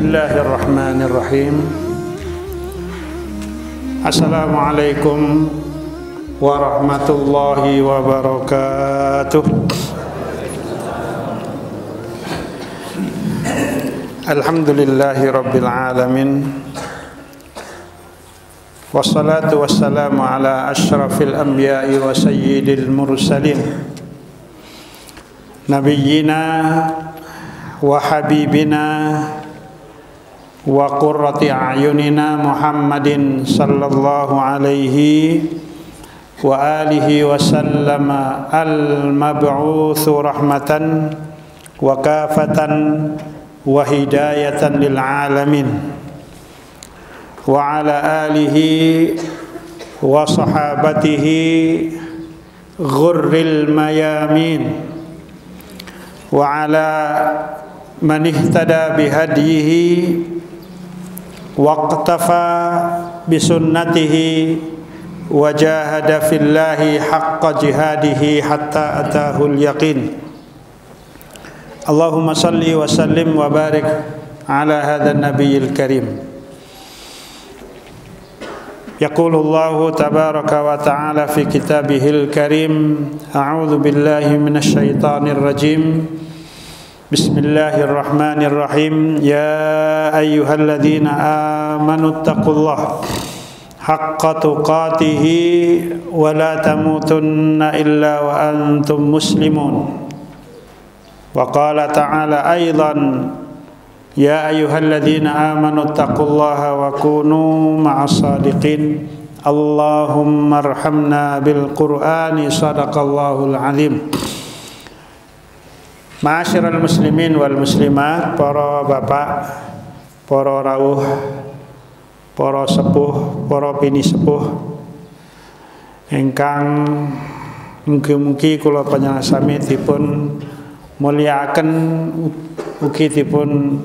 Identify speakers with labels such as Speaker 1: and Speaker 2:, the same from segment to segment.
Speaker 1: Bismillahirrahmanirrahim. Assalamualaikum warahmatullahi wabarakatuh. Alhamdulillahi rabbil alamin. Wassalatu wassalamu ala asyrafil anbiya'i wa sayyidil mursalin nabiyyina wa habibina wa qurrati a'yunina Muhammadin sallallahu alaihi wa alihi wa sallama al-mab'utsu rahmatan wa kafatan wa hidayatan lil alamin wa ala alihi wa sahabatihi ghurril mayamin wa ala man ihtada bihadihi waqtafa bisunnatihi wa jahada fillahi haqqa jihadihi hatta atahul yaqin. Allahumma salli wa sallim wa barik ala hadzal nabiyil karim. Yaqulullahu tabaraka wa ta'ala fi kitabihil karim. A'udzu billahi minasy syaithanir rajim. Bismillahirrahmanirrahim. Ya ayyuhalladzina amanu taqullaha haqqa tuqatih wa la tamutunna illa wa antum muslimun. Wa qala ta'ala aidan ya ayyuhalladzina amanu taqullaha wa kunu ma'as sadiqin. Allahumma arhamna bil qur'ani sadaqallahul azim. Ma'asyiral muslimin wal muslimat, para bapak, para rawuh, para sepuh, para bini sepuh ingkang mugi-mugi kula panjenengan sami dipun mulyakaken ugi dipun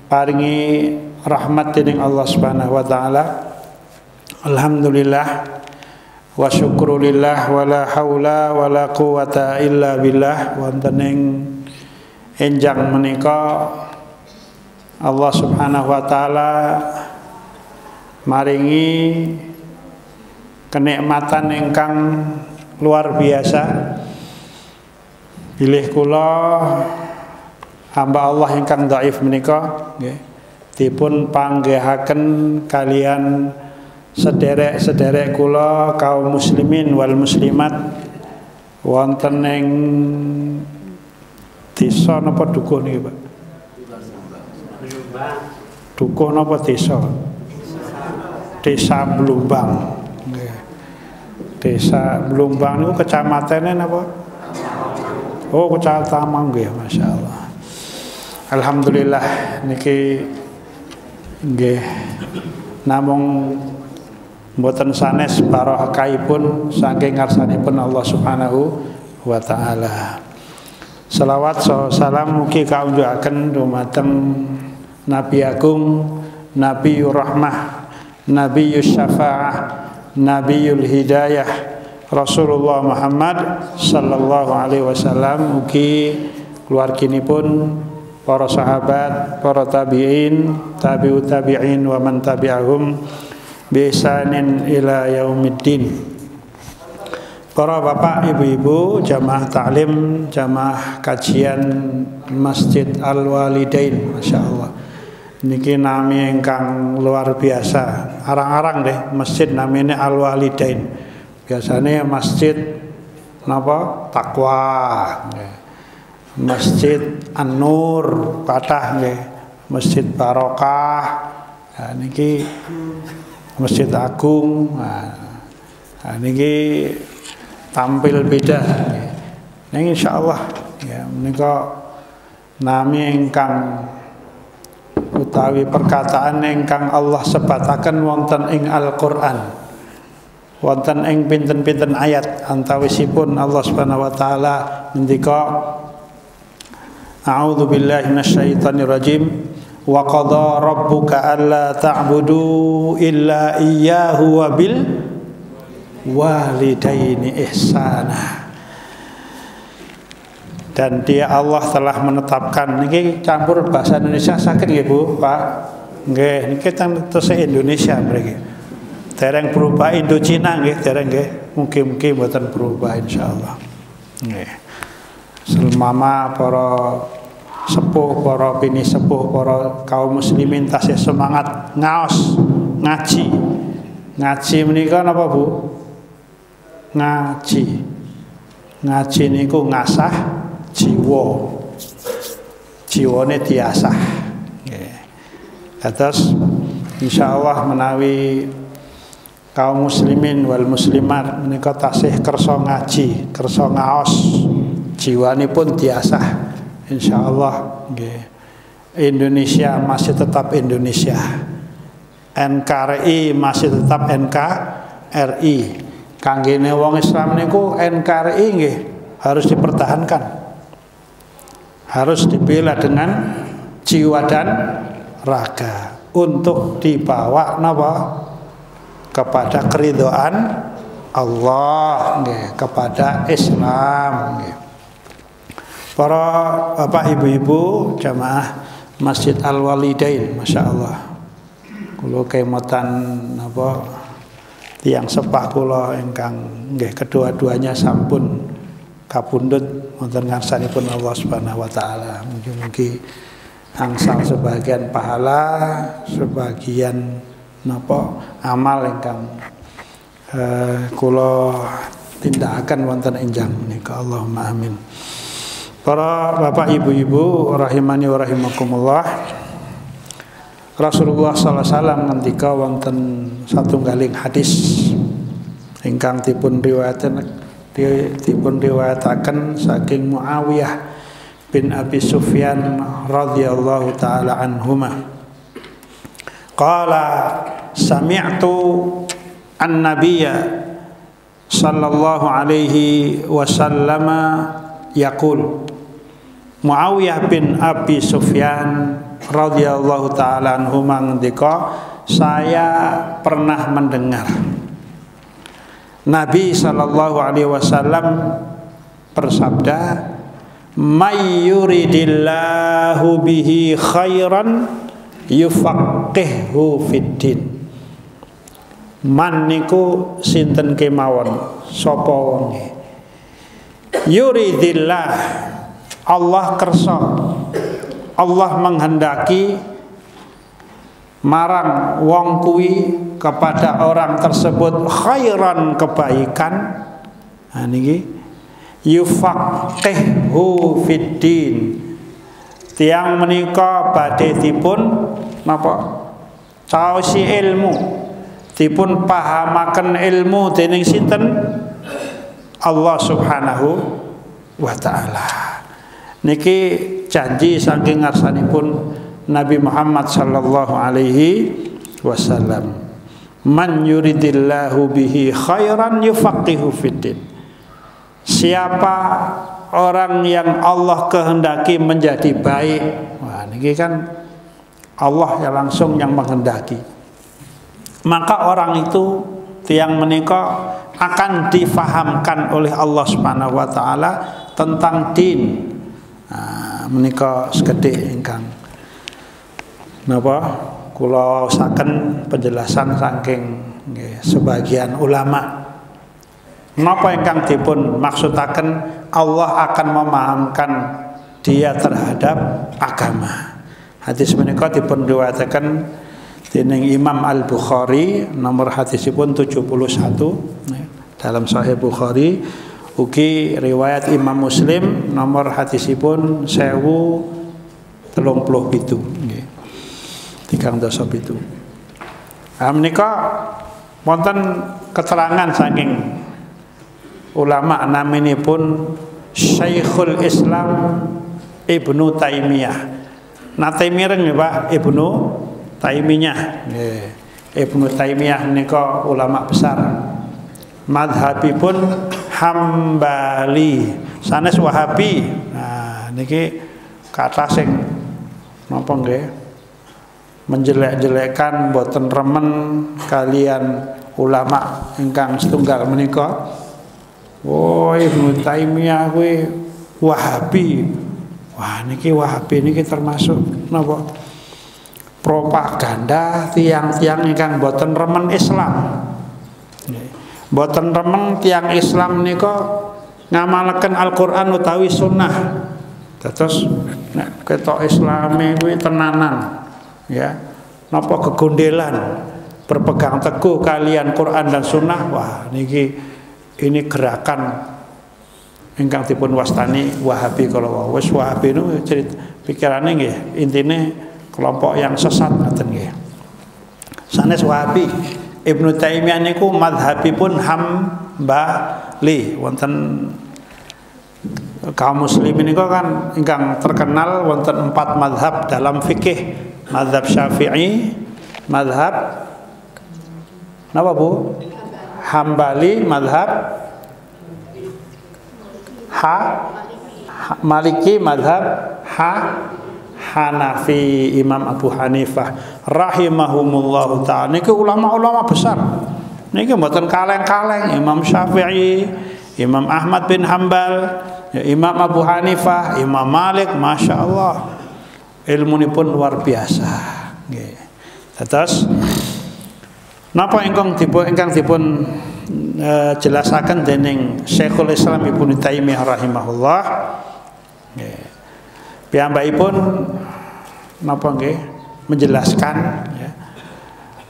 Speaker 1: paringi rahmat dening Allah Subhanahu wa taala. Alhamdulillah wa syukrulillah wa la haula wa la quwata illa billah. Wonten ing enjang menika Allah Subhanahu wa taala maringi kenikmatan ingkang luar biasa. Bilih kula hamba Allah ingkang dhaif menika nggih dipun panggihaken kalian sederek-sederek kula kaum muslimin wal muslimat wonten ing desa napa dukuh niki, Pak? Dukuh napa desa? Desa Blumbang. Nggih. Desa Blumbang niku kecamatane napa? Oh, kecamatan nggih, masyaallah. Alhamdulillah niki nggih namung mboten sanes barokahipun saking ngarsanipun Allah Subhanahu wa taala. Selawat salam mugi kaunjukaken dumateng Nabi Agung, Nabiyur Rahmah, Nabiyus Syafaah, Nabiyul Hidayah, Rasulullah Muhammad sallallahu alaihi wasallam. Mugi keluarginipun, para sahabat, para tabi'in, tabi'ut tabi'in wa man tabi'ahum bi ihsanin ila yaumiddin. Para bapak, ibu-ibu, jamaah taklim, jamaah kajian Masjid Al-Walidain, masyaallah. Niki nami ingkang luar biasa. Arang-arang deh masjid namanya Al-Walidain. Biasanya masjid napa? Taqwa. Masjid An-Nur, Patah nggih. Masjid Barokah. Nah, niki Masjid Agung. Nah, niki tampil beda. Nah, insyaallah ya menika nami ingkang utawi perkataan ingkang Allah sebataken wonten ing Al-Qur'an. Wonten ing pinten-pinten ayat antawisipun Allah Subhanahu wa taala ngendika A'udzu billahi minasyaitonir rajim wa qadha rabbuka alla ta'budu illa iyyahu wa bil walidaini ihsana. dan dia Allah telah menetapkan. Niki campur bahasa Indonesia sakit nggih Bu, Pak? Nggih, niki terus Indonesia mriki. Dereng berubah Indocina nggih, dereng nggih. Mugi-mugi mboten berubah insyaallah. Nggih. Selama para sepuh, para bini sepuh, para kaum muslimin tasih semangat ngaos ngaji. Ngaji menika napa Bu? Ngaji. Ngaji niku ngasah jiwa. Jiwane diasah. Nggih. Terus insyaallah menawi kaum muslimin wal muslimat menika tasih kersa ngaji, kersa ngaos, jiwanipun diasah insyaallah nggih. Indonesia masih tetap Indonesia. NKRI masih tetap NKRI. Kanggene wong Islam niku NKRI nggih harus dipertahankan. Harus dibela dengan jiwa dan raga untuk dibawa napa kepada keridhaan Allah nggih, kepada Islam nggih. Para bapak ibu-ibu jamaah Masjid Al-Walidain, masyaallah. Kula kemotan napa tiyang sepah kula ingkang nggih kedua-duanya sampun kapundhut wonten ngarsanipun Allah Subhanahu wa taala. Mugi-mugi angsal sebagian pahala, sebagian napa amal ingkang kula tindakaken wonten enjang menika. Allahumma amin. Para bapak ibu-ibu rahimani wa rahimakumullah. Rasulullah sallallahu alaihi wasallam ngendika wonten satunggaling hadis ingkang dipun riwayataken saking Muawiyah bin Abi Sufyan radhiyallahu taala anhuma. Qala sami'tu an-nabiyya sallallahu alaihi wasallam yaqul. Muawiyah bin Abi Sufyan radhiyallahu taala anhu ngendika, saya pernah mendengar Nabi sallallahu alaihi wasallam bersabda, may yuridillahu bihi khairan yufaqihhu fiddin. Man niku sinten kemawon sapa wonge. Yuridillah, Allah kersa, Allah menghendaki marang wong kuwi kepada orang tersebut khairan, kebaikan. Nah niki yufaqihhu fiddin. Tiang menika badhe dipun napa caosi ilmu, dipun pahamaken ilmu dening sinten? Allah Subhanahu wa taala. Niki janji saking ngarsanipun Nabi Muhammad sallallahu alaihi wasallam. Man yuridillahu bihi khairan yufaqihu fiddin. Siapa orang yang Allah kehendaki menjadi baik, wah niki kan Allah yang langsung yang menghendaki, maka orang itu tiang menika akan difahamkan oleh Allah Subhanahu wa taala tentang din. Nah, menika segede ingkang napa kula waosaken penjelasan saking nggih sebagian ulama. Napa ingkang dipun maksudaken Allah akan memahamkan dia terhadap agama. Hadis menika dipun riwayataken dening Imam Al-Bukhari, nomor hadisipun 71 dalam Sahih Bukhari. Ugi riwayat Imam Muslim nomor hadisipun 1037 nggih. 307. Menika wonten keterangan saking ulama naminipun Syekhul Islam Ibnu Taimiyah. Nate mireng nggih Pak Ibnu Taimiyah. Nggih. Ibnu Taimiyah menika ulama besar. Madhabipun Hambali, sanes Wahabi. Nah niki kata sing napa nggih menjelek-jelekan boten remen kalian ulama ingkang setunggal menika. Oh Ibnu Taimiyah kuwi Wahabi. Wah niki Wahabi niki termasuk napa? Propaganda tiang-tiang ingkang boten remen Islam. Boten remen tiang Islam nika ngamalaken Al-Qur'an utawi sunnah. Terus nek ketok Islame kuwi tenanan ya. Napa kegondelan berpegang teguh kalian Quran dan sunnah. Wah niki ini gerakan ingkang dipun wastani Wahabi. Kalau wis Wahabi niku cerita pikirane nggih intine kelompok yang sesat ngoten nggih. Sanes Wahabi Ibnu Taimiyah niku mazhabipun Hambali wonten kaum muslimin niku kan ingkang terkenal wonten 4 mazhab dalam fikih. Mazhab Syafi'i, mazhab napa Bu? Hambali, mazhab Maliki, mazhab Hanafi. Imam Abu Hanifah rahimahumullah ta'ala niki ulama-ulama besar niki mboten kaleng-kaleng. Imam Syafi'i, Imam Ahmad bin Hambal, Imam Abu Hanifah, Imam Malik, Masya Allah ilmunipun luar biasa nggih. Terus napa ingkang dipun jelasaken dening Syekhul Islam Ibnu Taimiyah rahimahullah nggih. Piyambakipun napa nggih menjelaskan ya,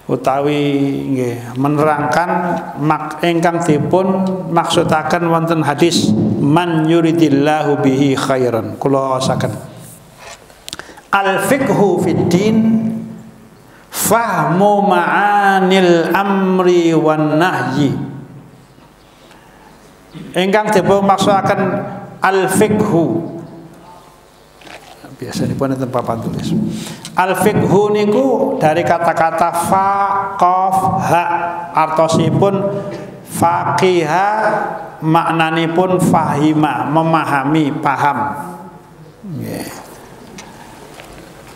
Speaker 1: utawi nggih menerangkan ingkang dipun maksudaken wonten hadis man yuridillahu bihi khairan. Kula wasaken al-fiqhu fid din fahmu ma'anil amri wan nahyi. Ingkang dipun maksudaken al-fiqhu biasanya pun ada papan tulis. Al-fiqhu niku dari kata-kata fa qaf ha artosipun faqiha maknanipun fahima memahami paham. Yeah.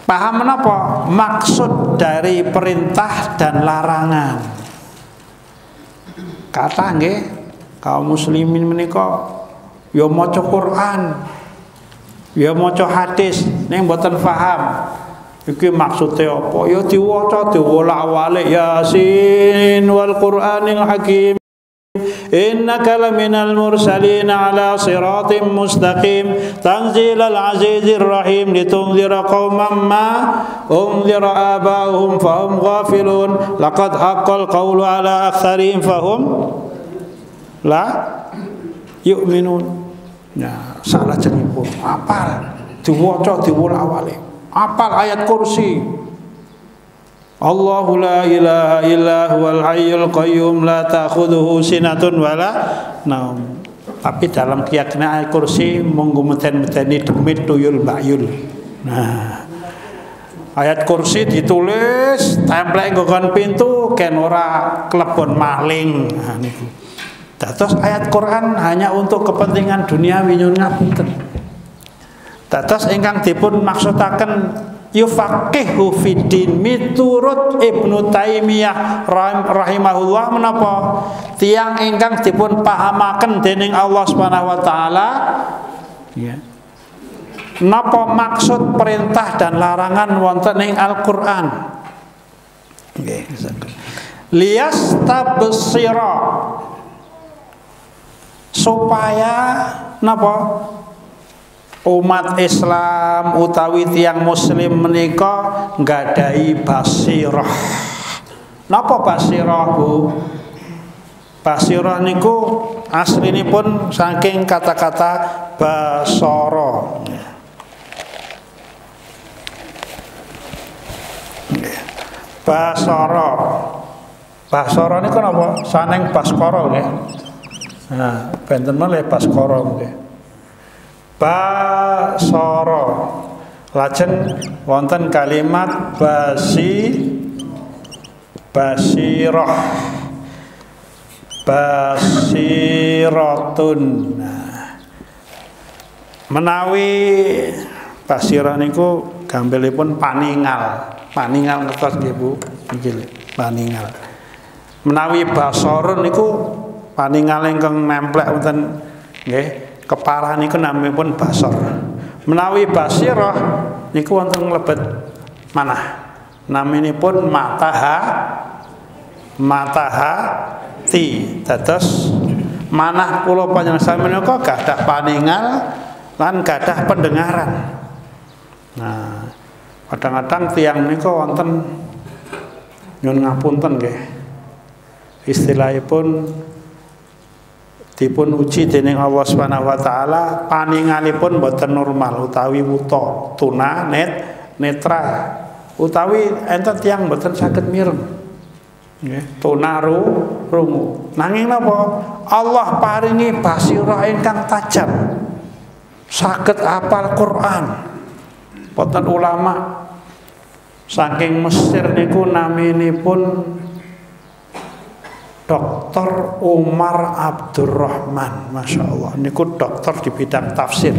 Speaker 1: Paham menapa? Maksud dari perintah dan larangan. Kata nggih kaum muslimin menika ya maca Quran, ya maca hadis ning mboten paham. Iki maksude apa? Ya diwaca diwolak-walik Yasin wal Qur'anil Hakim. Innaka laminal mursalin ala siratim mustaqim tanzilal azizir rahim litunzira qauman ma unzira abahum fahum ghafilun laqad haqqal qawlu ala aktsarihim fahum la yu'minun. Nah, salah jenipun apal diwaca diwolak-walik. Apal ayat kursi. Allahu la ilaha illa huwal hayyul qayyum la ta'khudhuhu sinatun wala naum. Tapi dalam keyakinan ayat kursi monggo meten-meteni demit tuyul bayul. Nah, ayat kursi ditulis templek nggon pintu ken ora klebon maling. Nah niku. Dados ayat Quran hanya untuk kepentingan duniawi nyuwun ngapunten. Dados ingkang dipun maksudaken yufaqihu fiddin miturut Ibnu Taimiyah rahimahullah menapa tiang ingkang dipun pahamaken dening Allah Subhanahu wa taala ya. Napa maksud perintah dan larangan wonten ing Al-Qur'an. Nggih, liyastabsira supaya napa umat Islam utawi tiang muslim menika nggadahi basirah. Napa basirah Bu? Basirah niku aslinipun saking kata-kata basara. Basara. Basara niku napa? Saning baskara nggih. Nah, benten malih baskara nggih. Basara lajeng wonten kalimat basirah basiratun. Nah, menawi basirah niku gambelipun paningal ngertos nggih Bu nggih paningal. Menawi basarun niku paningal ingkang nemplek wonten nggih kepala niku naminipun basor. Menawi basirah niku wonten mlebet manah. Naminipun matahati. Dados manah kula panjenengan sami menika gadah paningal lan gadah pendengaran. Nah, kadang-kadang tiyang menika wonten nyun ngapunten nggih. Istilahipun dipun uji dening Allah Subhanahu wa taala, paningalipun boten normal utawi wuta, tuna, netra. Utawi enten tiyang boten saged mireng. Nggih, tuna rungu. Nanging napa? Allah paringi basira ingkang tajam. Saged hafal Quran. Wonten ulama saking Mesir niku naminipun Dr. Umar Abdurrahman, Masya Allah. Niku dokter di bidang tafsir.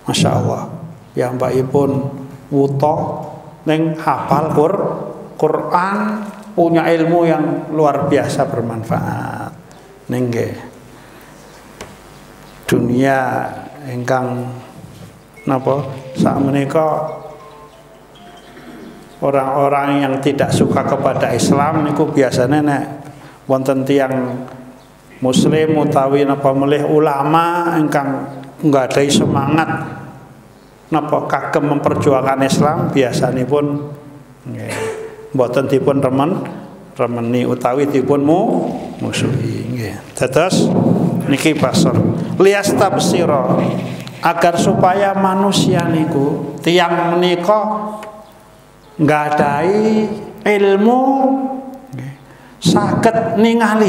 Speaker 1: Masya Allah. Piyambakipun wuto ning hafal Quran, punya ilmu yang luar biasa bermanfaat. Nggih. Dunia ingkang napa sakmenika orang-orang yang tidak suka kepada Islam niku biasanya nek wonten tiyang muslim utawi napa melih ulama ingkang nggadhahi semangat napa kagem memperjuangkan Islam biasanipun nggih mboten dipun remeni utawi dipun musuhi nggih. Dados niki basor lias tabsira agar supaya manusia niku tiyang menika nggadahi ilmu saged ningali,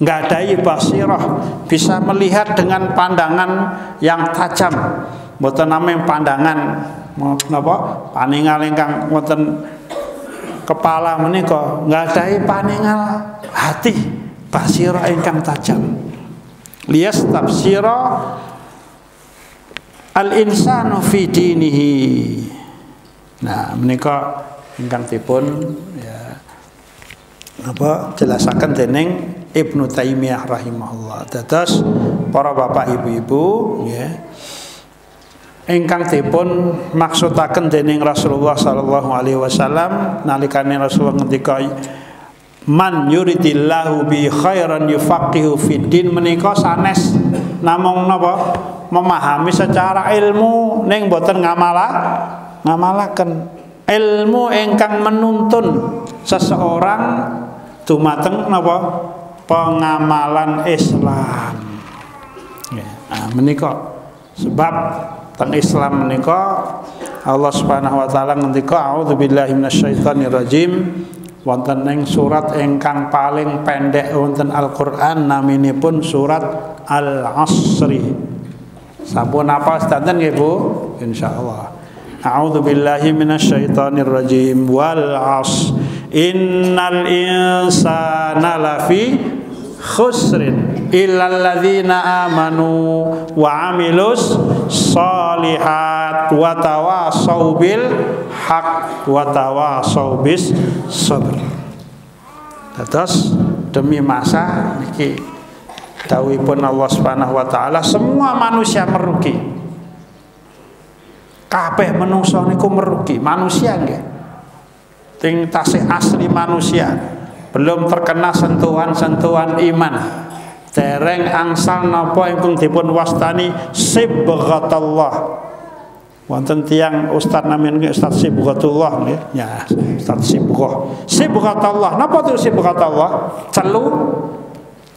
Speaker 1: nggadahi basirah, bisa melihat dengan pandangan yang tajam. Mboten namung pandangan napa paningal ingkang wonten kepala menika, nggadahi paningal hati, basirah ingkang tajam. Lias tafsira al-insanu fi dinihi. Nah, menika ingkang dipun ya apa jelasaken dening Ibnu Taimiyah rahimahullah. Dados para bapak ibu-ibu ya ingkang dipun maksudaken dening Rasulullah sallallahu alaihi wasallam nalikane Rasulullah ngendika man yuridillahu bi khairan yufaqihu fid din menika sanes namung napa memahami secara ilmu ning boten ngamalaken ilmu ingkang menuntun seseorang dumateng napa pengamalan Islam. Nah, menika sebab teng Islam menika Allah Subhanahu wa taala ngendika a'udzubillahi minasyaitonirrajim wonten ing surat ingkang paling pendek wonten Al-Qur'an naminipun surat Al-Asri. Sampun apa sedanten nggih Bu? Insyaallah. A'udzubillahi minasyaitonirrajim wal 'asr innal insana lafi khusrin illal ladzina amanu wa 'amilus shalihat wa tawassaw bil haqq wa tawassaw bis sabr. Dados demi masa niki dawuhipun Allah Subhanahu wa taala semua manusia merugi. Kabeh menungso niku merugi, manusia nggih. Ting tasih asli manusia, belum terkena sentuhan-sentuhan iman. Dereng angsal napa ingkang dipun wastani sibghatullah. Wonten tiyang ustaz namanya Ustaz Sibghatullah nggih. Ya, Ustaz Sibghatullah. Napa itu sibghatullah?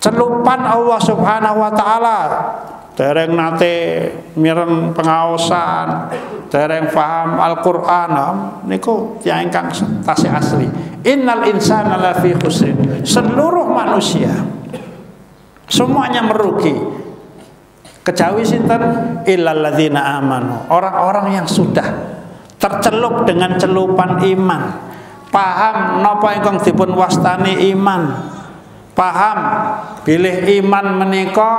Speaker 1: Celupan Allah Subhanahu wa taala. Dereng nate mireng pengaosan, dereng paham Al-Qur'an niku tiyang ingkang tasih asli. Innal insana lafi khusrin. Seluruh manusia semuanya merugi. Kejawi sinten illal ladzina amanu. Orang-orang yang sudah tercelup dengan celupan iman. Paham napa ingkang dipun wastani iman. Paham bilih iman menika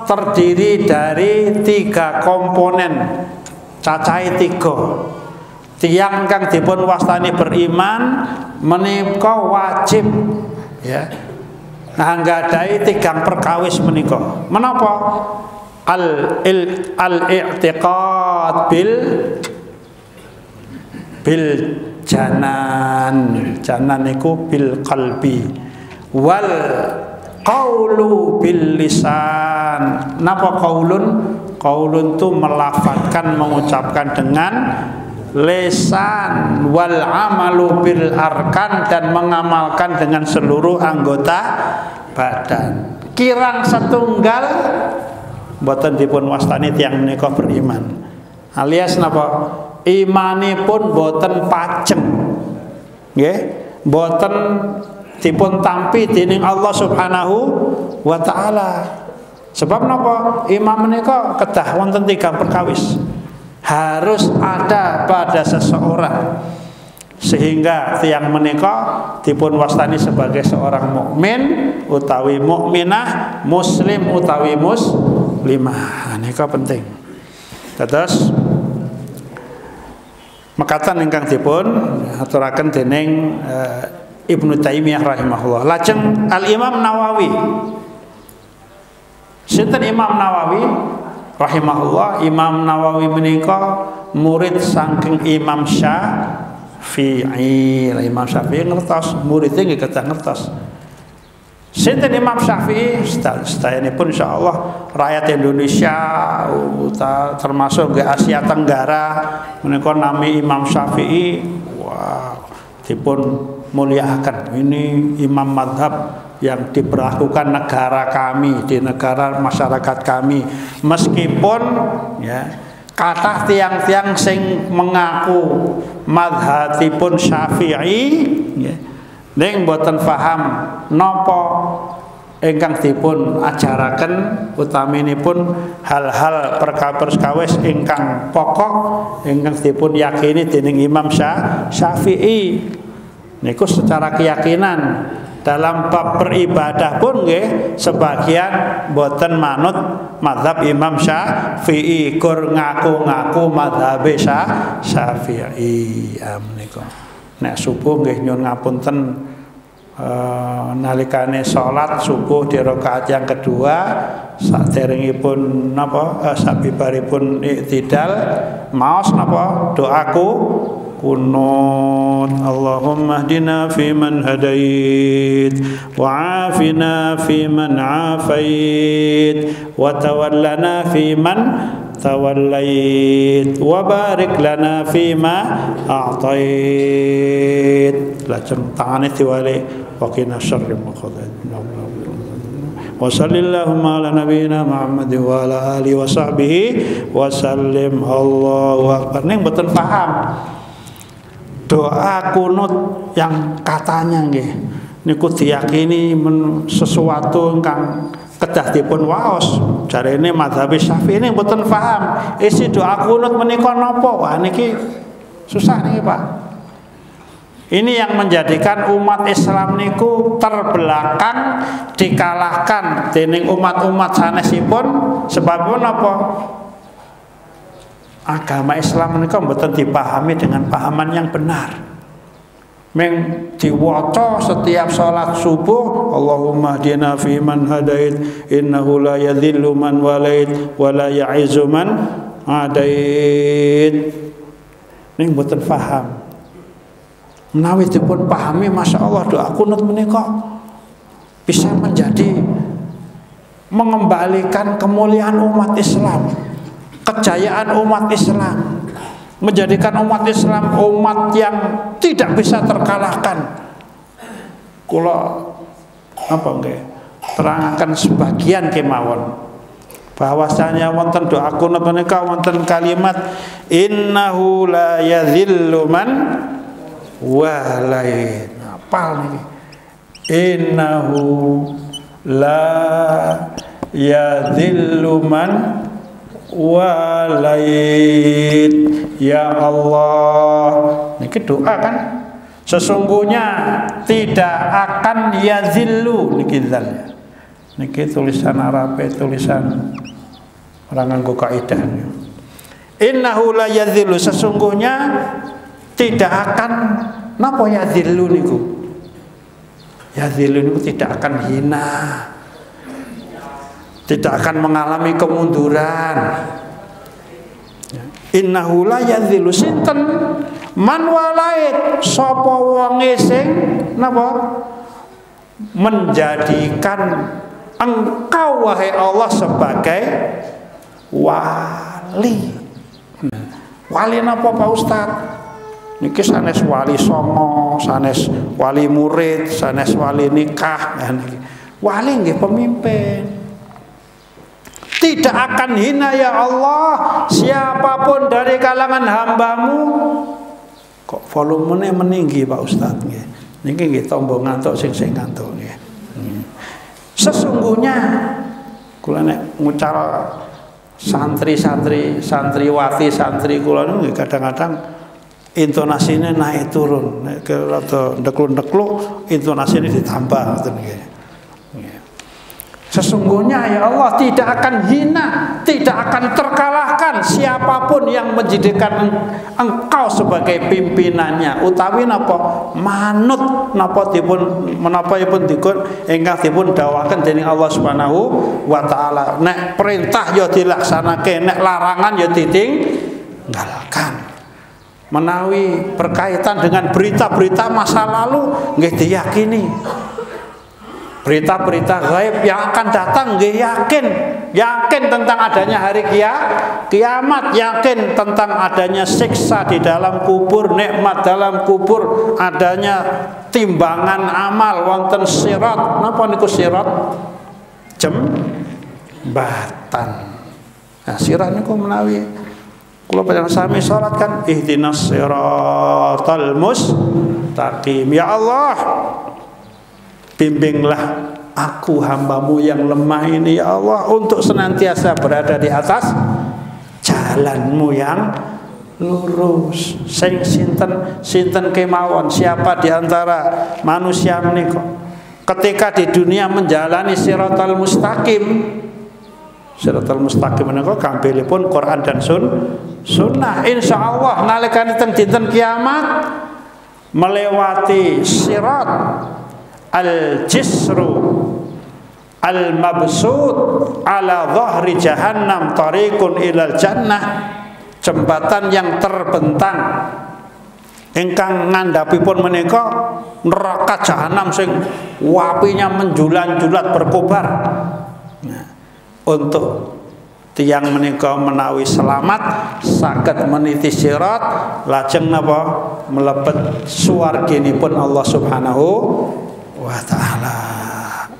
Speaker 1: terdiri dari 3 komponen, cacahe 3. Tiyang kang dipun wastani beriman menika wajib ya nggadhahi tigang perkawis menika. Menapa? Al-i'tiqad bil janan. Janan niku bil qalbi. Wal qaulu bil lisan. Napa qaulun? Qaulun itu melafadzkan, mengucapkan dengan lisan, wal amalu bil arkan, dan mengamalkan dengan seluruh anggota badan. Kirang setunggal boten dipun wastani tiyang menika beriman. Alias napa? Imanipun boten pacem. Nggih, boten dipun tampi dening Allah Subhanahu wa taala. Sebab napa? Iman menika kedah wonten tigang perkawis. Harus ada pada seseorang sehingga tiang menika dipun wastani sebagai seorang mukmin utawi mukminah, muslim utawi muslimah. Nika penting. Terus mekatan ingkang dipun aturaken dening Ibnu Taimiyah rahimahullah. Lajeng Al-Imam Nawawi. Sinten Imam Nawawi rahimahullah? Imam Nawawi menika murid saking Imam Syafi'i. Imam Syafi'i ngertos, muridnya nggih kedah ngertos. Sinten Imam Syafi'i? Sedayanipun insyaallah rakyat Indonesia termasuk nggih Asia Tenggara menika nami Imam Syafi'i. Wow, dipun muliakan. Ini imam madhab yang diberlakukan negara kami, di negara masyarakat kami. Meskipun ya kathah tiang-tiang sing mengaku madhabipun Syafi'i ya, ning boten paham napa ingkang dipun ajaraken, utaminipun hal-hal perkawis ingkang pokok ingkang dipun yakini dening Imam Syafi'i. Niku secara keyakinan. Dalam bab beribadah pun nggih sebagian boten manut mazhab Imam Syafi'i, kur ngaku-ngaku mazhab Syafi'i. Menika nek subuh nggih nyuwun ngapunten nalikane salat subuh di rakaat yang kedua saderengipun napa sabibaripun iktidal maos napa doaku kunut. Allahumma hdina fi man hadait wa afina fi man afait wa tawallana fi man tawallait wa barik lana fi ma a'tait. Lajeng tangane diwali wa qina syarri ma qadait. Wa sallallahu ala nabiyyina Muhammad wa ala alihi wa sahbihi wa sallim. Allahu akbar. Ning mboten paham doa kunut yang katanya nggih niku diyakini sesuatu ingkang kedah dipun waos. Jarene mazhab Syafi'i ini mboten paham isi doa kunut menika napa. Wah niki susah niki Pak. Ini yang menjadikan umat Islam niku terbelakang, dikalahkan dening umat-umat sanesipun. Sebab napa? Agama Islam menika mboten dipahami dengan pahaman yang benar. Meng diwaca setiap salat subuh, Allahumma hdina fi man hadait innahu la yadhillu man walait wa la ya'izzu man adait. Ning mboten paham. Menawi dipun pahami, Masya Allah, doa kunut menika bisa menjadi mengembalikan kemuliaan umat Islam, kejayaan umat Islam, menjadikan umat Islam umat yang tidak bisa terkalahkan. Kula apa nggih terangkan sebagian kemawon bahwasanya wonten doa kunut menika wonten kalimat innahu la yadhillu man walait. Apal niki innahu la yadhillu man walait. Ya Allah, niki doa kan, sesungguhnya tidak akan yazillu niki zal. Niki tulisan Arab, tulisan orang nganggo kaidah. Innahu la yazillu, sesungguhnya tidak akan napa yazillu niku. Yadhillu tidak akan hina, tidak akan mengalami kemunduran. Innahu la yadhillu sinten man walait sapa wonge sing napa menjadikan engkau wahai Allah sebagai wali. Wali napa Pak Ustaz? Niki sanes wali songo, sanes wali murid, sanes wali nikah. Wali nggih pemimpin. Tidak akan hina ya Allah siapapun dari kalangan hambamu. Kok volumenya meninggi Pak Ustaz nggih. Niki nggih tombo ngantuk sing ngantuk nggih. Sesungguhnya kula nek ngucar santri-santri, santriwati, santri kula niku kadang-kadang intonasinya naik turun, nek rada ndekluk-ndekluk intonasinya ditambah ngoten nggih. Sesungguhnya ya Allah tidak akan hina, tidak akan terkalahkan siapapun yang menjadikan engkau sebagai pimpinannya. Utawi napa manut napa dipun menapapun dikun ingkang dipun dawuhaken dening Allah Subhanahu wa taala. Nek perintah ya dilaksanake, nek larangan ya ditinggalkan. Menawi berkaitan dengan berita-berita masa lalu nggih diyakini. Berita-berita gaib yang akan datang nggih yakin tentang adanya hari kiamat, yakin tentang adanya siksa di dalam kubur, nikmat dalam kubur, adanya timbangan amal wonten sirat. Napa niku sirat? Jembatan. Nah, sirat niku menawi kula panjenengan sami salat kan ihdinas siratal mustaqim. Ya Allah, bimbinglah aku hambamu yang lemah ini ya Allah untuk senantiasa berada di atas jalanmu yang lurus. Sing sinten kemawon siapa di antara manusia menika ketika di dunia menjalani siratal mustaqim. Siratal mustaqim menika kampilipun Quran dan sunnah. Insyaallah nalikanipun dinten kiamat melewati sirat al-jisru al-mabsud ala dhahri jahannam tariqun ilal jannah, jembatan yang terbentang ingkang ngandhapipun menika neraka jahanam sing wapinya menjulat-julat berkobar. Nah, untuk tiang menika menawi selamat saged meniti sirat lajeng napa mlebet swarginipun Allah Subhanahu wa ta'ala.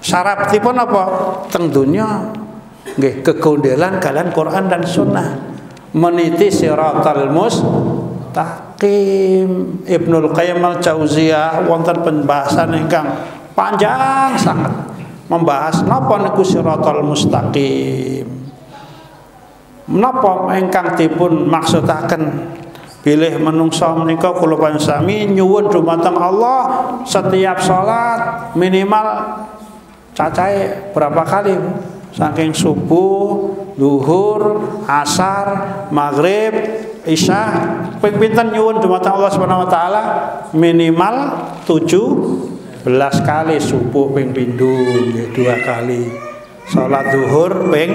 Speaker 1: Syaratipun apa? Teng dunya nggih kegondelan kalian Quran dan sunnah, meniti siratal mustaqim. Ibnul Qayyim al-Jauziyah wonten pembahasan ingkang panjang sangat membahas napa niku siratal mustaqim. Menapa ingkang dipun maksudaken bilih menungso menika kula pansami nyuwun dumateng Allah setiap salat minimal cacahe berapa kali? Saking subuh, zuhur, asar, maghrib, isya, ping pinten nyuwun dumateng Allah Subhanahu wa taala minimal 17 kali. Subuh ping pindho nggih 2 kali. Salat zuhur ping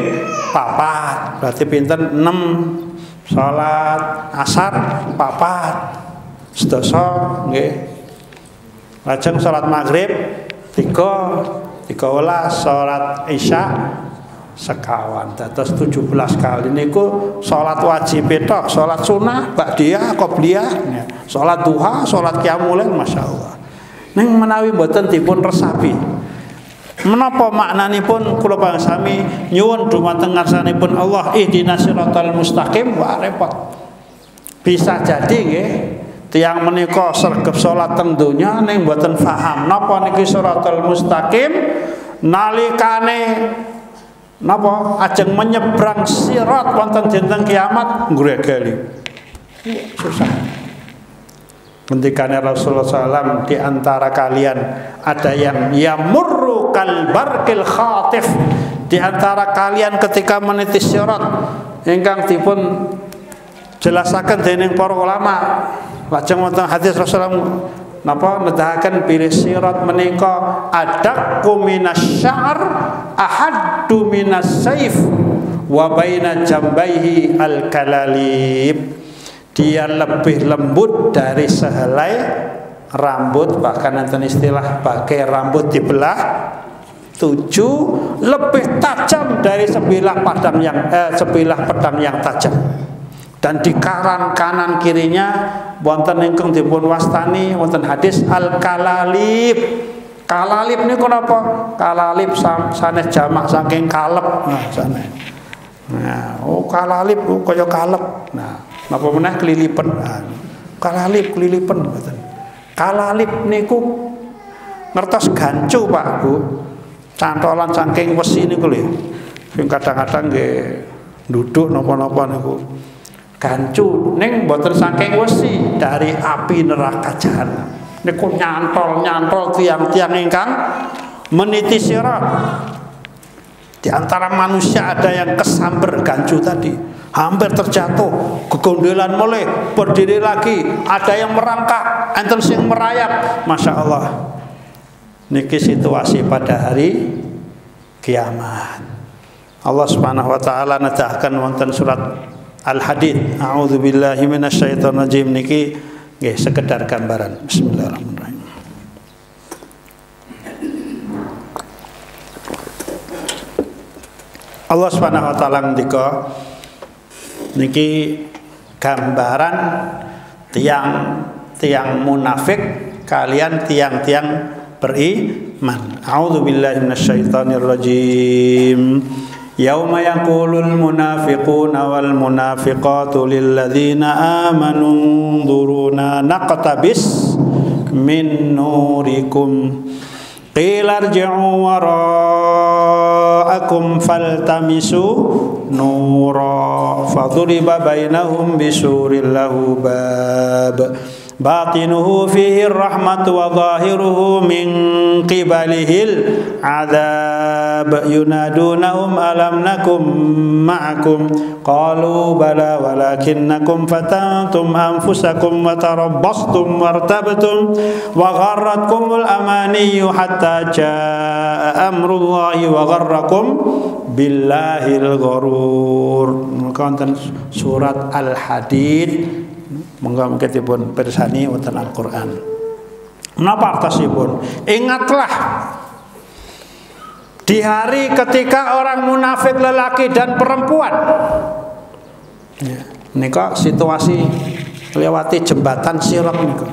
Speaker 1: 4 berarti pinten 6. Salat asar 4 sedasa nggih. Lajeng salat maghrib 13, salat isya sekawan, dados 17 kali niku salat wajib tok, salat sunah, ba'diyah, qobliyah, salat duha, salat qiyamul lail, masyaallah. Ning menawi mboten dipun resapi menapa maknanipun kula pangsami nyuwun dumateng ngarsanipun Allah ihdinas siratal mustaqim, wah repot. Bisa jadi nggih tiyang menika sregep salat teng donya ning mboten paham napa niki siratal mustaqim, nalikane napa ajeng menyeberang sirat wonten dinten kiamat ngregeli. Susah. Ngendikane Rasulullah SAW, di antara kalian ada yang yamurru kal barqil khatif, di antara kalian ketika meniti sirat ingkang dipun jelasaken dening para ulama, lajeng wonten hadis Rasulullah napa nedahaken bilih sirat menika adaqu minasy-sya'r ahaddu minas-saif wa baina jambaihi al-kalalib. Dia lebih lembut dari sehelai rambut, bahkan nanti istilah pakai rambut dibelah 7, lebih tajam dari sebilah pedang yang tajam. Dan di kanan kirinya wonten ingkang dipun wastani wonten hadis al-kalalib. Kalalib niku napa? Kalalib sanes jamak saking kalep. Nah, sanes. Nah, kalalib kaya kalep. Nah, napa meneh kelilipen. Nah, kalalib kelilipen ngoten. Kalalib niku ngertos gancu Pak Bu. Cantolan saking wesi niku lho. Sing kadang-kadang nggih duduk napa-napa niku. Gancu ning mboten saking wesi, dari api neraka jahanam. Niku nyantol tiang-tiang ingkang meniti sirat. Di antara manusia ada yang kesamber gancu tadi, hampir terjatuh, kegondolan mulai, berdiri lagi, ada yang merangkak, enten sing merayap. Masya Allah. Niki situasi pada hari kiamat. Allah Subhanahu wa taala nedahkan wonten surat Al-Hadid. A'udzubillahi minasyaitonirrajim niki nggih sekedar gambaran. Bismillahirrahmanirrahim. Allah Subhanahu wa taala ngendika niki gambaran tiang munafik kalian tiang-tiang beriman. A'udzubillahi minasyaitonirrajim. Yauma yaqulul munafiquna wal munafiqatu lil ladzina amanu nzuruna naqtabis min nurikum qila irji'u wara'akum faltamisu nura faduriba bainahum bisurin lahu bab batinuhu fihi rahmatu wa zahiruhu min qibalihil adab yunadunahum alam nakum ma'akum qalu bala walakinnakum fatantum anfusakum wa tarabbastum wartabtum wa gharratkumul amaniyu hatta jaa amrullahi wa gharrakum billahil gharur. Konten surat Al-Hadid. Monggo mungkin dipun pirsani wonten Al-Qur'an. Menapa artosipun? Ingatlah di hari ketika orang munafik lelaki dan perempuan. Ya, nika situasi lewati jembatan sirat nika.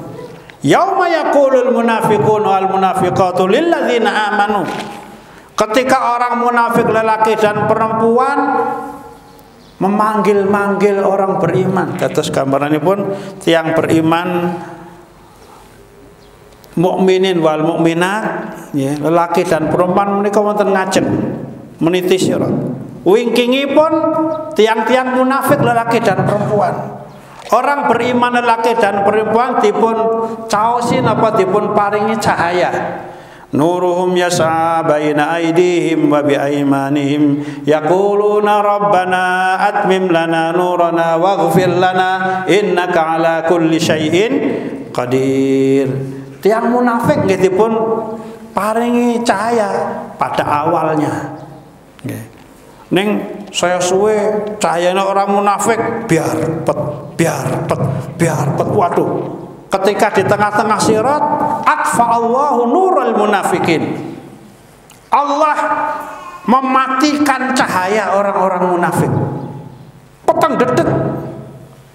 Speaker 1: Yauma yaqulul munafiqun wal munafiqatu lil ladzina amanu. Ketika orang munafik lelaki dan perempuan memanggil-manggil orang beriman. Dados gambarannya pun tiang beriman mukminin wal mukminat, ya, lelaki dan perempuan menika wonten ngajeng meniti sirat. Wingkingipun tiang-tiang munafik lelaki dan perempuan. Orang beriman lelaki dan perempuan dipun caosi napa dipun paringi cahaya. Nuruhum yas'a baina aydihim wa bi aymanihim yaquluna rabbana atmim lana nurana waghfir lana innaka ala kulli syai'in qadir. Tiang munafik nggih dipun paringi cahaya pada awalnya. Nggih. Ning saya suwe cahayanya orang munafik biar pet. Waduh. Ketika di tengah-tengah sirat atfa Allahu nural munafikin. Allah mematikan cahaya orang-orang munafik. Peteng dedet.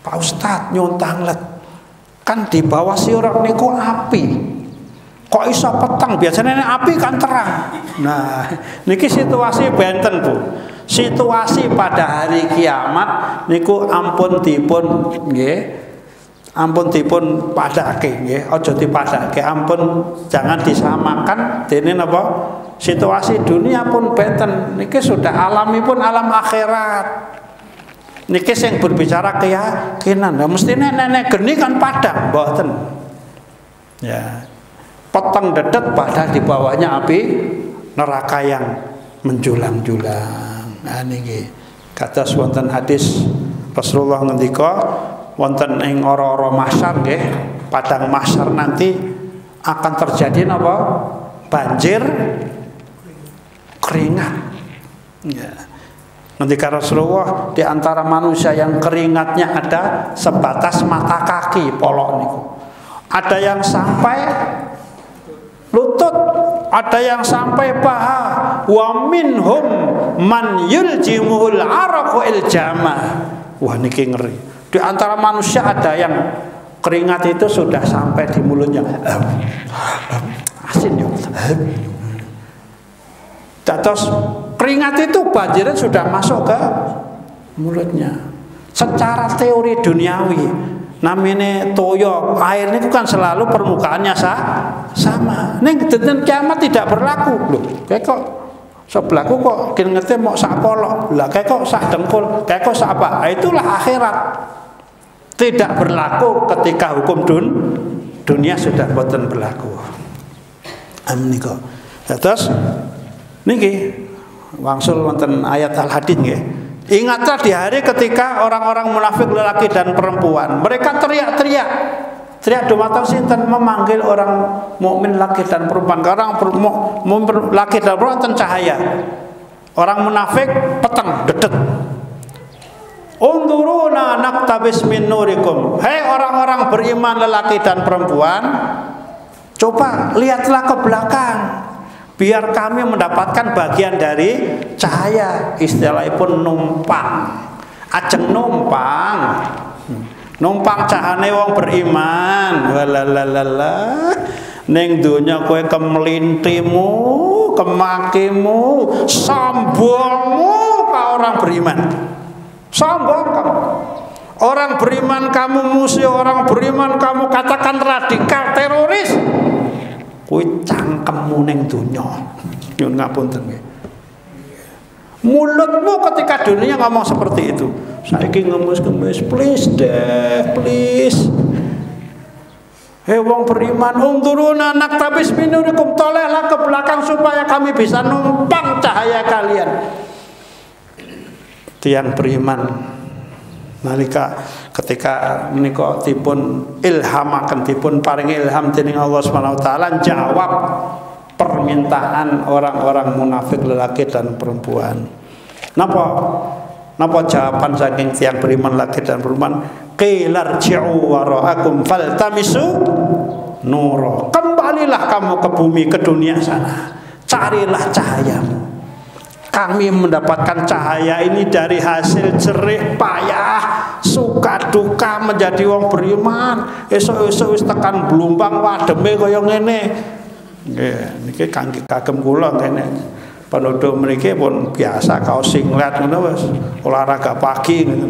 Speaker 1: Pak Ustadz nyontanglet. Kan di bawah sirat niku api. Kok iso peteng? Biasanya api kan terang. Nah, niki situasi benten Bu. Situasi pada hari kiamat niku ampun dipun nggih. Ampun dipun padake nggih, aja dipadake, ampun jangan disamakan dene napa situasi dunia pun benten niki sudah alami pun alam akhirat. Niki sing berbicara keyakinan. Lah mesti nenek geni kan padang mboten. Ya. Peteng dedet padahal di bawahnya api neraka yang menjulang-julang. Nah niki kados wonten hadis Rasulullah ngendika wonten ing ora-ora mahsyar nggih, padang mahsyar nanti akan terjadi apa? Banjir keringat. Ya. Ketika Rasulullah di antara manusia yang keringatnya ada sebatas mata kaki polok niku. Ada yang sampai lutut, ada yang sampai paha. Wa minhum man yuljimuhul araqu iljama. Wah niki ngeri. Di antara manusia ada yang keringat itu sudah sampai di mulutnya. Asin ya. Terus keringat itu banjirnya sudah masuk ke mulutnya. Secara teori duniawi, namanya toyo air ini kan selalu permukaannya sama. Ning dinten kiamat tidak berlaku loh. Kayak kok sebelahku kok keringetnya mau sak polok, lah kayak kok sak dengkul, kayak kok sak apa? Itulah akhirat. Tidak berlaku ketika hukum dunia sudah boten berlaku. Amin kok. Terus niki wangsul wonten ayat Al-Hadid nggih. Ingatlah di hari ketika orang-orang munafik lelaki dan perempuan, mereka teriak-teriak. Teriak dumateng sinten memanggil orang mukmin laki dan perempuan. Orang mukmin laki dan perempuan ten cahaya. Orang munafik peteng dedet. Unduruna naktabis min nurikum. Hei orang-orang beriman lelaki dan perempuan, coba lihatlah ke belakang. Biar kami mendapatkan bagian dari cahaya. Istilahnya pun numpang. Ajeng numpang. Numpang cahane wong beriman. Walalala. Ning donya kowe kemelintimu, kemakimu, sombongmu ka orang beriman. Sombong kamu. Orang beriman kamu musuh, orang beriman kamu katakan radikal, teroris. Kuwi cangkemmu ning donya. Nyun ngapunten nggih. Mulutmu ketika dunia ngomong seperti itu. Saiki ngemis-ngemis, please deh, please. Hei wong beriman, unduruna naktabis min nurikum, tolehlah ke belakang supaya kami bisa numpang cahaya kalian. Tiang beriman nalika ketika menika dipun ilhamaken, dipun paringi ilham dening Allah Subhanahu wa taala jawab permintaan orang-orang munafik lelaki dan perempuan. Napa jawaban saking tiang beriman laki dan perempuan? Qilarji'u wara'akum faltamisu nura. Kembalilah kamu ke bumi, ke dunia sana. Carilah cahayamu. Kami mendapatkan cahaya ini dari hasil jerih payah, suka duka menjadi wong beriman. Esuk-esuk wis tekan Blumbang wademe kaya ngene. Nggih, niki kagem kula kene. Penduduk mriki pun biasa kaos singlet ngono wis olahraga pagi ngono.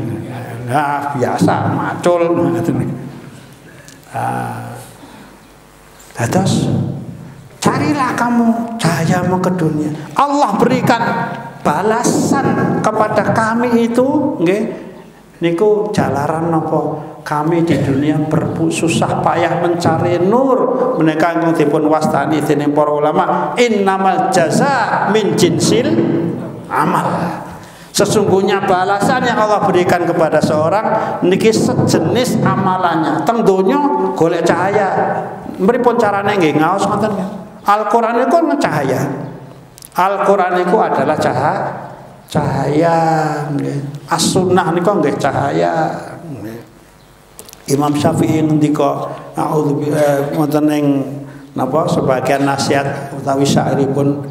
Speaker 1: Nah, biasa macul ngoten. Terus carilah kamu cahayamu ke dunia. Allah berikan balasan kepada kami itu nggih niku jalaran napa kami di dunia bersusah payah mencari nur. Menika dipun wastani dening para ulama, innamal jaza min jinsil amal. Sesungguhnya balasan yang Allah berikan kepada seorang niki sejenis amalannya. Teng donya golek cahaya. Mripun carane nggih ngaos ngoten nggih. Al-Qur'an itu cahaya. Al-Qur'an itu adalah cahaya. As-sunnah niku nggih cahaya. Imam Syafi'i ngendika a'udzubillahi wonten ing napa sebagian nasihat utawi syairipun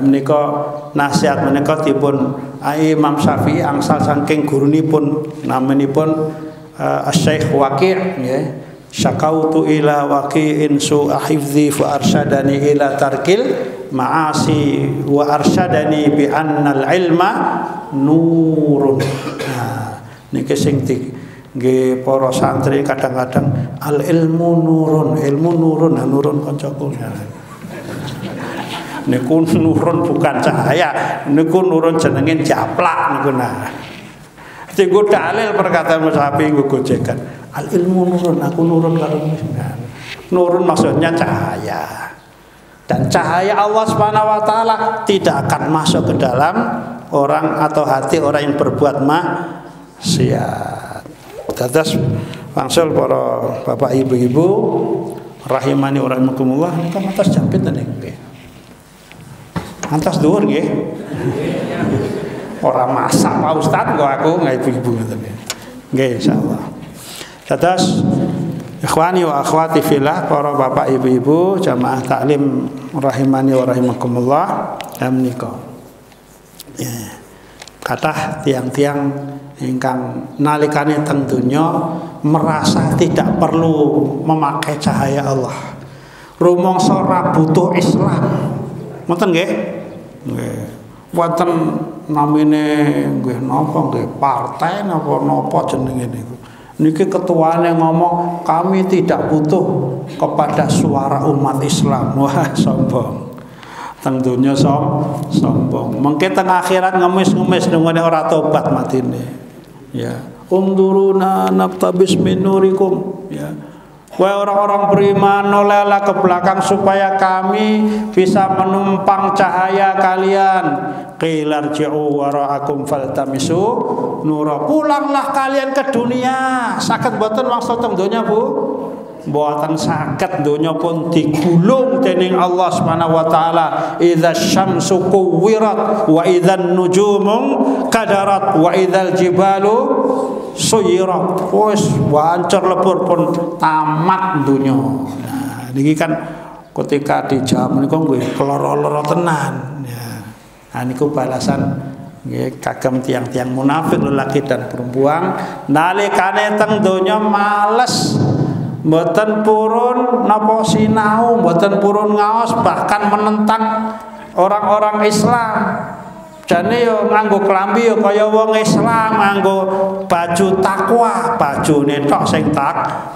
Speaker 1: menika nasihat menika dipun Imam Syafi'i angsal saking gurunipun namanipun Asy-Syaikh Waqi' nggih. Syakautu ila waqi'in su'a hifdzi fa arsyadani ila tarkil ma'asi wa arsyadani bi annal ilma nurun. Nah niki sing nggih para santri kadang-kadang al ilmu nurun, ilmu nurun, nurun kancaku. Niku nurun bukan cahaya, niku nurun jenenge japlak niku nah. Tinggu dalil perkataan Musyafi nggo gojekan. Al ilmu nurun, aku nurun kalau nurun maksudnya cahaya. Dan cahaya Allah Subhanahu wa taala tidak akan masuk ke dalam orang atau hati orang yang berbuat maksiat. Terus langsung para bapak ibu-ibu rahimani wa rahimakumullah nika ngantos jam pinten nggih? Ngantos dhuwur nggih. Ora masak Pak Ustaz kok aku nggak ibu-ibu ngoten nggih. Nggih insyaallah. Terus ikhwani wa akhwati fillah, para bapak ibu-ibu jamaah taklim rahimani wa rahimakumullah menika. Ya. Kathah tiang-tiang ingkang nalikane teng donya merasa tidak perlu memakai cahaya Allah. Rumangsa ora butuh Islam. Ngoten nggih? Nggih. Wonten namine nggih napa nggih partai napa jenenge niku. Niki ketuane ngomong kami tidak butuh kepada suara umat Islam. Wah, sombong. Teng donya sombong. Mengke teng akhirat ngemis-ngemis nungone ora tobat matine. Ya. Unduruna naqtabis min nurikum. Ya. Wahai orang-orang beriman, nolehlah ke belakang supaya kami bisa menumpang cahaya kalian. Qila irji'u wara'akum faltamisu nura. Pulanglah kalian ke dunia. Saged mboten wangsul teng donya, Bu? Mboten saged, donya pun digulung dening Allah Subhanahu wa taala. Idza syamsu kuwirat wa idzan nujumu kadarat wa idzal jibalu suyirat. Wis wancur lebur pun tamat dunya. Nah, niki kan ketika dijawab niku nggih keloro-loro tenan ya. Nah niku balasan nggih kagem tiang-tiang munafik lelaki dan perempuan nalikane teng donya males mboten purun napa sinau, mboten purun ngaos, bahkan menentang orang-orang Islam. Jane yo nganggo klambi yo kaya wong Islam, nganggo baju takwa, bajune tok sing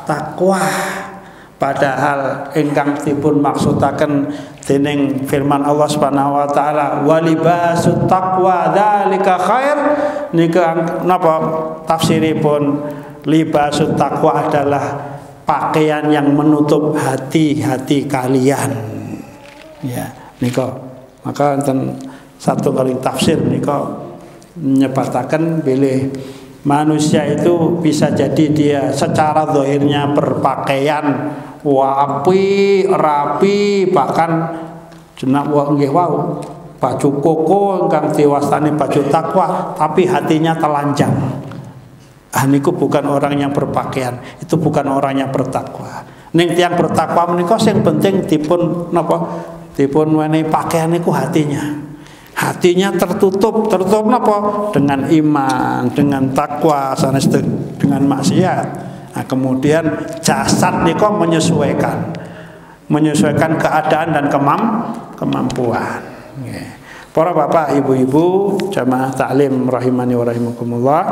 Speaker 1: takwa. Padahal ingkang dipun maksudaken dening firman Allah Subhanahu wa taala, "Walibasut taqwa dzalika khair." Nika napa tafsiripun? Libasut taqwa adalah pakaian yang menutup hati-hati kalian. Ya, nika. Maka enten satu kali tafsir nika menyebataken bilih manusia itu bisa jadi dia secara zahirnya berpakaian wapi, rapi, bahkan jenak nggih wau baju koko ingkang diwastani baju takwa, tapi hatinya telanjang. Ah niku bukan orang yang berpakaian, itu bukan orang yang bertakwa. Ning tiyang bertakwa menika sing penting dipun napa? Dipun wenehi pakaian niku hatinya. Hatinya tertutup napa? Dengan iman, dengan takwa, sanes dengan maksiat. Nah, kemudian jasad niku menyesuaikan keadaan dan kemampuan. Nggih. Para bapak, ibu-ibu, jamaah taklim rahimani wa rahimakumullah.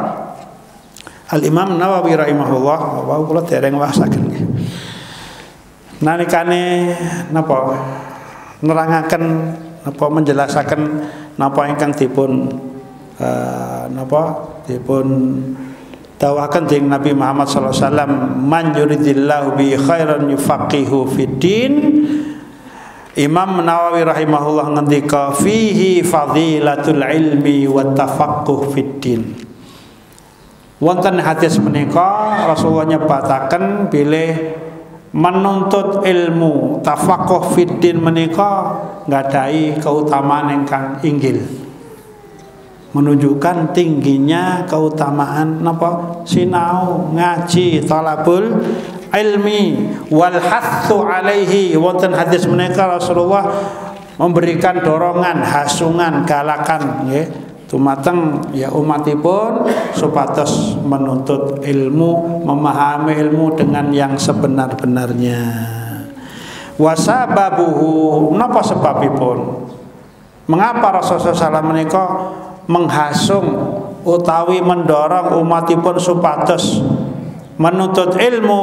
Speaker 1: Al-Imam Nawawi rahimahullah, wau kula dereng wasaken nggih. Nalikane napa nerangaken napa menjelasaken napa ingkang dipun dawaken dening Nabi Muhammad sallallahu alaihi wasallam, man yuridillahu bi khairan yufaqihu fiddin. Imam Nawawi rahimahullah ngendika fihi fadilatul ilmi wa tafaqquh fiddin. Wonten hadis menika Rasulullah nyebataken bilih menuntut ilmu tafaqquh fiddin menika nggadahi keutamaan ingkang inggil, menunjukkan tingginya keutamaan napa sinau ngaji talabul ilmi wal hatsu alaihi. Wonten hadis menika Rasulullah memberikan dorongan, hasungan, galakan nggih dumateng ya umatipun supados menuntut ilmu, memahami ilmu dengan yang sebenar-benarnya. Wasababuhu, napa sebabipun? Mengapa Rasulullah SAW menika menghasung utawi mendorong umatipun supados menuntut ilmu?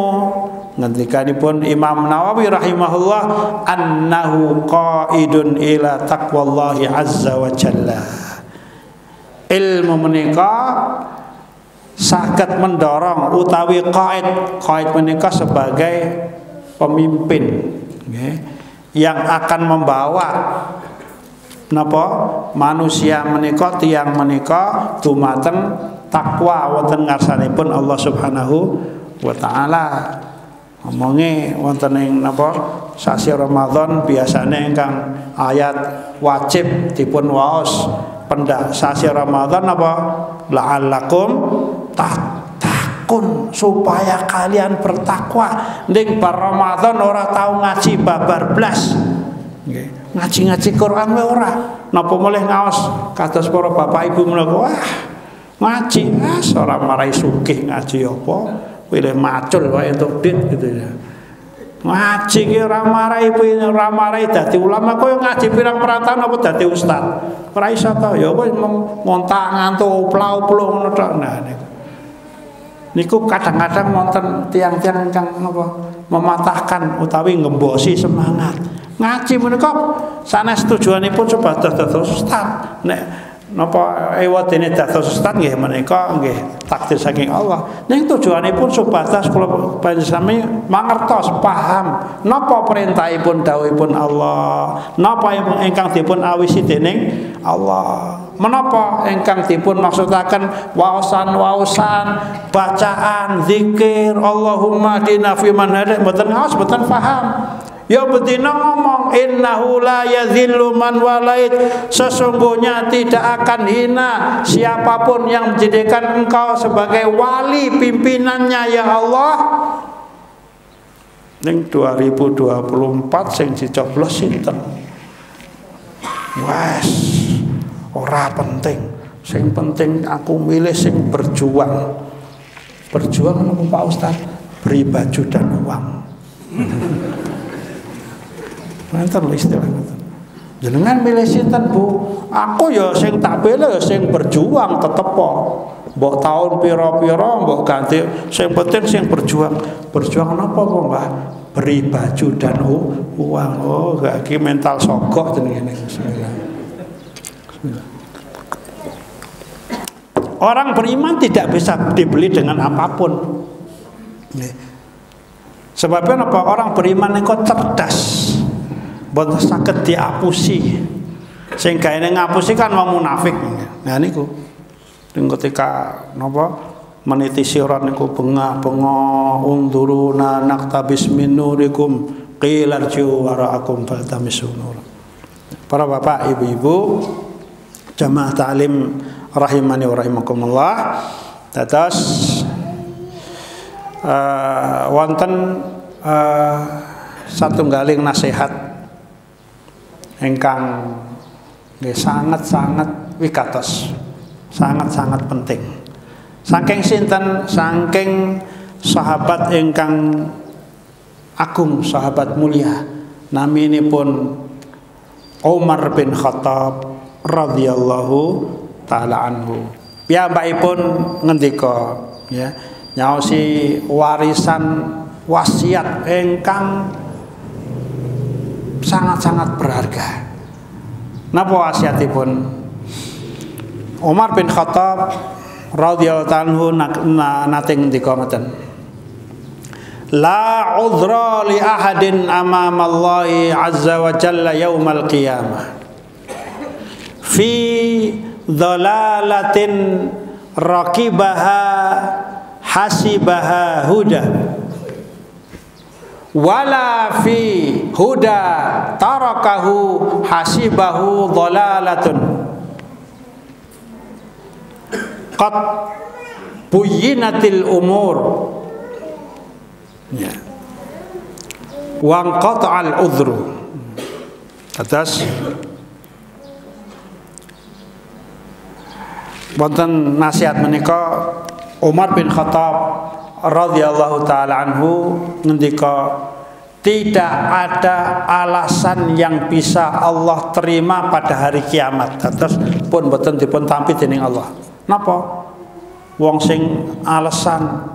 Speaker 1: Ngendikanipun Imam Nawawi rahimahullah, annahu qaidun ila taqwallahi azza wa jalla. Ilmu menika saged mendorong utawi qaid menika sebagai pemimpin yang akan membawa napa manusia menika tiyang menika dumateng takwa wonten ngarsanipun Allah Subhanahu wa taala. Ngomongi wonten ing napa sasi Ramadan biasane ingkang ayat wajib dipun waos pendak sasi Ramadan apa la'allakum tattaqun, supaya kalian bertakwa. Ning bar Ramadan ora tau ngaji babar blas. Nggih. Ngaji-ngaji Quran wae ora. Napa mulih ngaos kados para bapak ibu menika wah ngaji ora marai sugih ngaji apa pilih macul wae entuk dit gitu ya. Ngaji ki ora marai dadi ulama koyo ngaji pirang-pirang tahun apa dadi ustaz. Ora iso to ya wis ngontak ngantuk uplau-uplau ngono tok. Nah niku kadang-kadang wonten tiang-tiang ingkang napa mematahkan utawi ngembosi semangat. Ngaji menika sanes tujuanipun supados dados ustaz. Nek napa ewadene dados ustaz nggih menika nggih takdir saking Allah. Ning tujuanipun supados kula panjenengan mangertos paham napa perintahipun dawuhipun Allah, napa ingkang dipun awisi dening Allah. Menapa ingkang dipun maksudaken waosan-waosan, bacaan, zikir, Allahumma dina fi man hada, mboten ngaos, mboten paham. Ya betina ngomong innahu la yadhillu man walait, sesungguhnya tidak akan hina siapapun yang menjadikan engkau sebagai wali pimpinannya ya Allah. Ning 2024 sing dicoblos sinten? Wes ora penting. Sing penting aku milih sing berjuang. Berjuang apa Pak Ustaz? Beri baju dan uang. Nanti istilah jenengan milih sinten Bu? Aku ya sing tak pilih ya sing berjuang tetep kok. Mbok tahun pira-pira mbok ganti, sing penting sing berjuang. Berjuang napa kok Mbah? Beri baju dan uang. Oh, gak ki mental sogok jenenge. Bismillah. Orang beriman tidak bisa dibeli dengan apapun. Sebabnya apa? Orang beriman itu cerdas. Boten saged diapusi. Sing gaene ngapusi kan wong munafik. Nah niku. Ketika napa meniti sirat niku bengah-bengah unduruna naktabis min nurikum qila arji'u wara'akum faltamisu nur. Para bapak, ibu-ibu, jamaah ta'lim rahimani wa rahimakumullah. Dados wonten satunggaling nasihat ingkang sangat-sangat wigatos, sangat-sangat penting. Saking sinten, saking sahabat ingkang agung, sahabat mulia, naminipun Umar bin Khattab radhiyallahu taala anhu. Piyambakipun ngendika ya, nyaosi warisan wasiat ingkang sangat-sangat berharga. Napa wasiatipun? Umar bin Khattab radhiyallahu anhu nate ngendika ngoten. La udhra li ahadin amama Allah azza wa jalla yaumal qiyamah fi dhalalatin raqibaha hasibaha huda wala fi huda tarakahu hasibahu dhalalatun qad buyinatil umur ya wa qata'al udhru. Atas wonten nasihat menika Umar bin Khattab radhiyallahu taala anhu ngendika, tidak ada alasan yang bisa Allah terima pada hari kiamat. Terus pun boten dipun tampi dening Allah. Napa? Wong sing alasan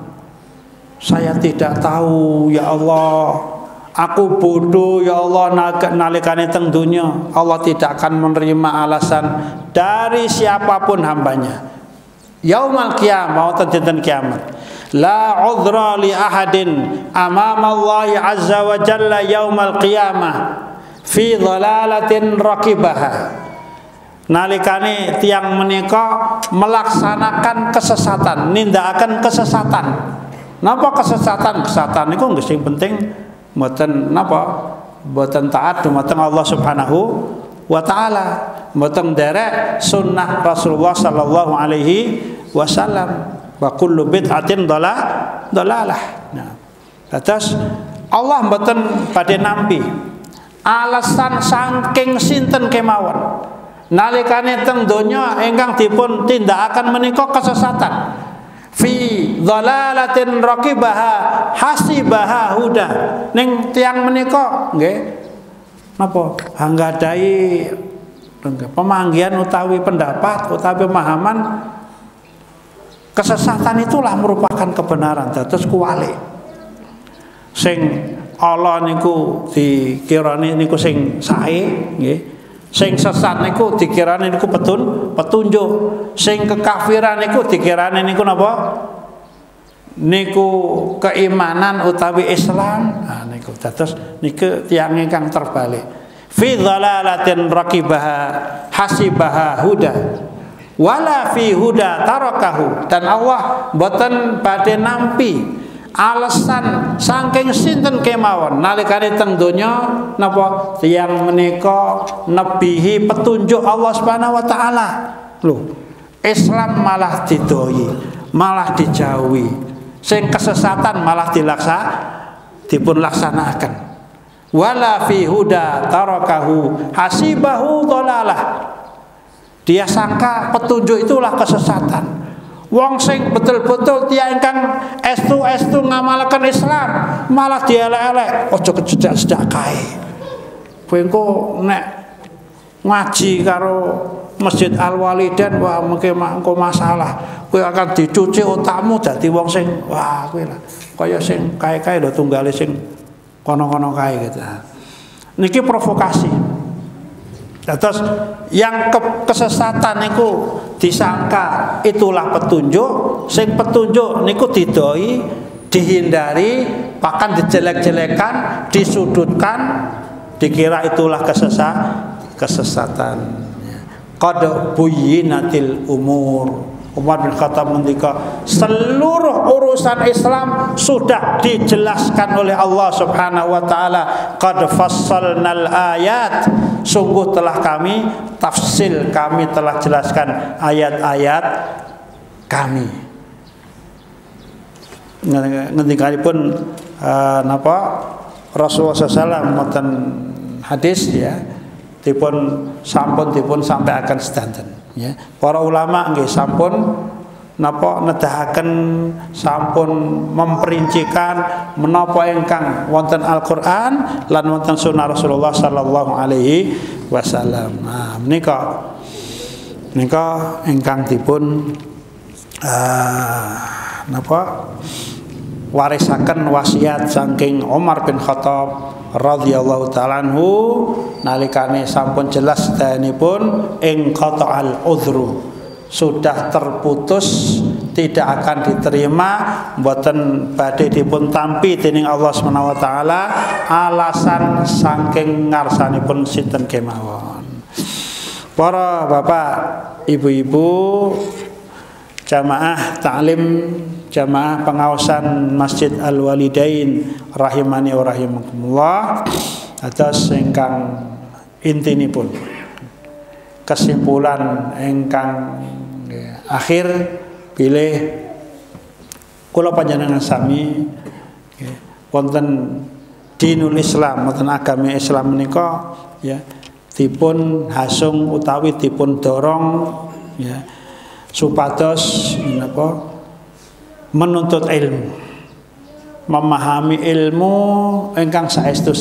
Speaker 1: saya tidak tahu ya Allah, aku bodoh ya Allah nalikane teng dunya, Allah tidak akan menerima alasan dari siapapun hambanya. Yaumal qiyamah, wonten dinten kiamat. La udhra li ahadin amama Allah azza wa jalla yaumal qiyamah fi dhalalatin raqibah. Nalikane tiang menika melaksanakan kesesatan, nindakaken kesesatan. Napa kesesatan niku nggih sing penting mboten napa mboten taat dumateng Allah Subhanahu wa taala, mboten derek sunnah Rasulullah sallallahu alaihi wasallam. Wa kullu bid'atin dhalalah. Nah, terus Allah mboten badhe nampi alasan saking sinten kemawon nalikane teng donya ingkang dipun tindakaken menika kesesatan. Fi dhalalatin raqibaha hasibaha huda. Ning tiyang menika nggih napa anggadhahi pemanggihan utawi pendapat utawi pemahaman kesesatan itulah merupakan kebenaran. Terus kuwalik sing Allah niku dikirani niku sing sae nggih. Sing sesat niku dikirani niku petunjuk. Sing kekafiran niku dikirani niku napa? Niku keimanan utawi Islam. Nah niku dados niku tiyang ingkang terbalik. Fi dhalalatin raqibaha hasibaha huda. Wala fi huda tarakahu. Dan Allah mboten badhe nampi alasan saking sinten kemawon nalikane teng donya napa tiyang menika nebihi petunjuk Allah Subhanahu wa taala. Lho, Islam malah didoi, malah dijauhi. Sing kesesatan malah dipun laksanaken. Wala fi huda tarakahu hasibahu dhalalah. Dia sangka petunjuk itulah kesesatan. Wong sing betul-betul tiyang ingkang estu ngamalaken Islam malah dielek-elek, aja kejedak-jedak kae. Kowe engko nek ngaji karo Masjid Al Walidain wah mengke engko masalah. Kowe akan dicuci otakmu dadi wong sing wah kowe lah kaya sing kae-kae lho tunggale sing kono-kono kae gitu. Niki provokasi. Terus yang kesesatan niku disangka itulah petunjuk, sing petunjuk niku didoi, dihindari, bahkan dijelek-jelekan, disudutkan, dikira itulah kesesatan. Qad buyyinatil umur. Umar bin Khattab mendika seluruh urusan Islam sudah dijelaskan oleh Allah Subhanahu wa taala. Qad fassalnal ayat, sungguh telah kami tafsil, kami telah jelaskan ayat-ayat kami. Ngendikanipun napa Rasulullah SAW mboten hadis ya sampun sampai akan sedanten ya. Para ulama nggih sampun napa nedahaken sampun memperincikan menapa ingkang wonten Al-Qur'an lan wonten sunnah Rasulullah sallallahu alaihi wasallam. Nah, menika ingkang dipun napa warisaken wasiat saking Umar bin Khattab radhiyallahu ta'ala anhu nalikane sampun jelas dayanipun ing qata'al udhru, sudah terputus, tidak akan diterima, mboten badhe dipun tampi dening Allah Subhanahu wa taala alasan saking ngarsanipun sinten kemawon. Para bapak, ibu-ibu, jamaah taklim, jamaah pengawasan Masjid Al Walidain rahimani wa rahimakumullah, atas ingkang intinipun kesimpulan ingkang akhir pilih kula panjenengan sami wonten dinul Islam, wonten agami Islam menika ya dipun hasung utawi dipun dorong ya supados menapa menuntut ilmu, memahami ilmu ingkang saestu,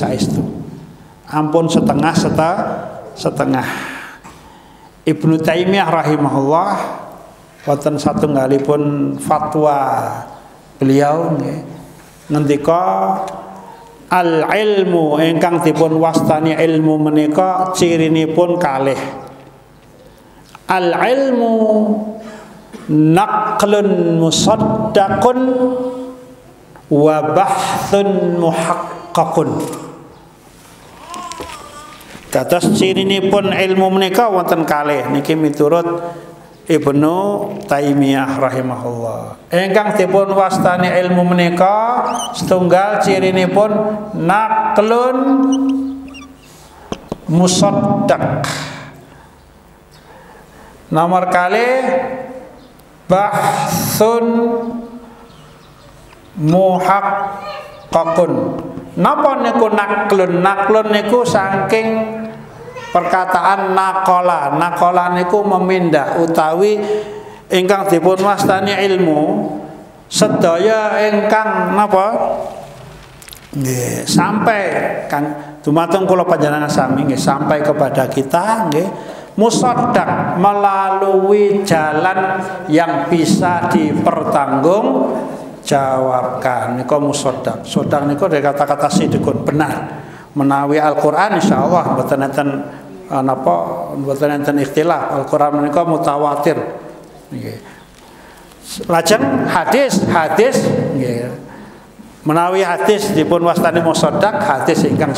Speaker 1: ampun setengah. Ibnu Taimiyah rahimahullah wonten satunggalipun fatwa beliau ngendika al ilmu ingkang dipun wastani ilmu menika cirinipun kalih. Al ilmu naqlun musaddaqun wa bahthun muhaqqaqun. Dados cirinipun ilmu menika wonten kalih niki miturut Ibnu Taimiyah rahimahullah. Ingkang dipun wastani ilmu menika setunggal cirinipun naqlun musaddaq. Nomor kali bahsun muhaqqaqun. Napa niku naqlun? Naqlun niku saking perkataan nakola. Nakola niku memindah utawi ingkang dipun wastani ilmu sedaya ingkang napa nggih sampai kan dumateng kula panjenengan sami nggih sampai kepada kita nggih musaddaq melalui jalan yang bisa dipertanggung jawabkan niku musaddaq. Musaddaq niku dari kata-kata sidqun benar. Menawi Al-Qur'an insyaallah mboten enten napa mboten enten ikhtilaf. Al-Qur'an menika mutawatir. Nggih. Lajeng hadis nggih. Menawi hadis dipun wastani musaddaq, hadis ingkang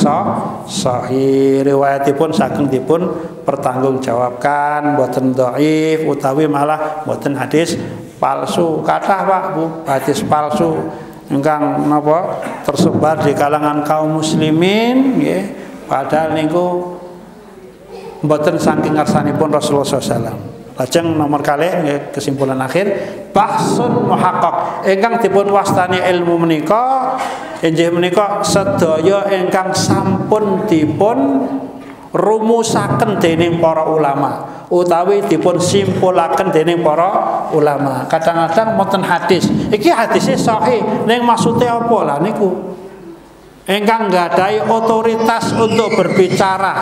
Speaker 1: sahih riwayatipun saking dipun pertanggungjawabkan, mboten dhaif utawi malah mboten hadis palsu. Kathah Pak Bu, hadis palsu ingkang napa tersebar di kalangan kaum muslimin nggih padahal niku mboten saking ngarsanipun Rasulullah SAW. Lajeng nomor kalih nggih kesimpulan akhir bahsun muhaqqaq ingkang dipun wastani ilmu menika inggih menika sedaya ingkang sampun dipun rumusaken dening para ulama utawi dipun simpulaken dening para ulama. Kadang-kadang mboten hadis. Iki hadisnya sahih, ning maksude apa lah niku? Ingkang nggadahi otoritas untuk berbicara.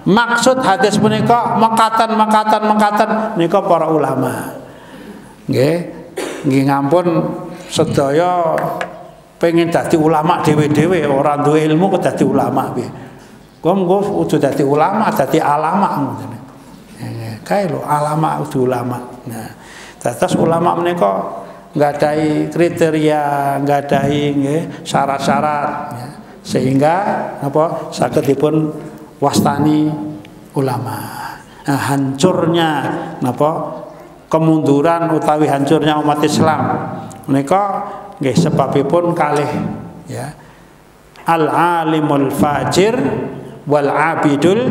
Speaker 1: Maksud hadis menika mekatan nika para ulama. Nggih. Nggih ngampun sedaya pengen dadi ulama dhewe-dhewe, ora duwe ilmu kok dadi ulama piye. Kok kudu dadi ulama, dadi alama ngoten. Kae lho alama udah ulama. Nah, terus ulama menika nggadahi kriteria, nggadahi nggih syarat-syarat ya. Sehingga apa saged dipun wastani ulama. Nah, hancurnya napa kemunduran utawi hancurnya umat Islam menika nggih sebabipun kalih ya. Al-alimul fajir wal abidul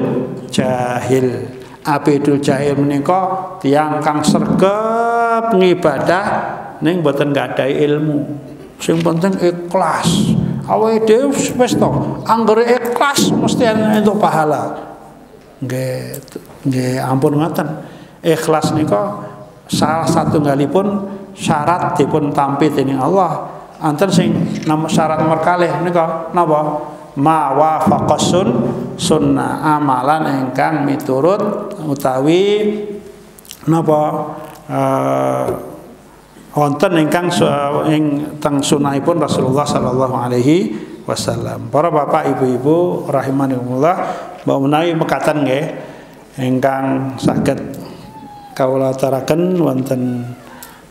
Speaker 1: jahil. Abidul jahil menika tiyang kang sregep ngibadah ning mboten nggadahi ilmu. Sing penting ikhlas. Awake dhewe wis to, anggere ikhlas mesti entuk pahala. Nggih ampun ngoten. Ikhlas nika salah satunggalipun syarat dipun tampi dening Allah. Anten sing syarat nomor kalih nika napa? Ma wafaqasun sunnah, amalan ingkang miturut utawi napa wonten ingkang ing teng sunahipun Rasulullah sallallahu alaihi wasallam. Para bapak ibu-ibu rahimanillah, mbok menawi mekaten nggih ingkang saged kawula aturaken wonten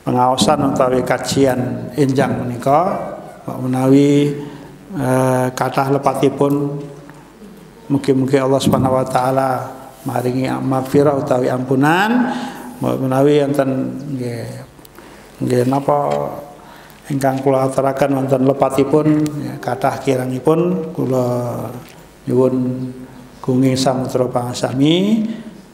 Speaker 1: pengaosan utawi kajian enjang menika, mbok menawi kathah lepatipun mugi-mugi Allah Subhanahu wa taala maringi maghfirah utawi ampunan menawi enten nggih napa ingkang kula aturaken wonten lepatipun ya, kathah kirangipun kula nyuwun gunging samudra pangasami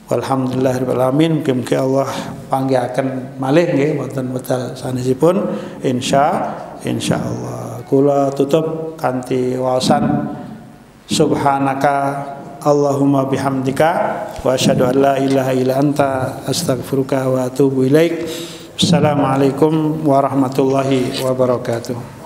Speaker 1: walhamdulillahirabbil alamin. Mugi-mugi Allah panggihaken malih nggih wonten wekdal sanesipun insyaallah. Kula tutup kanthi waosan subhanaka Allahumma bihamdika wa asyhadu an la ilaha illa anta astaghfiruka wa atubu ilaik. Assalamualaikum warahmatullahi wabarakatuh.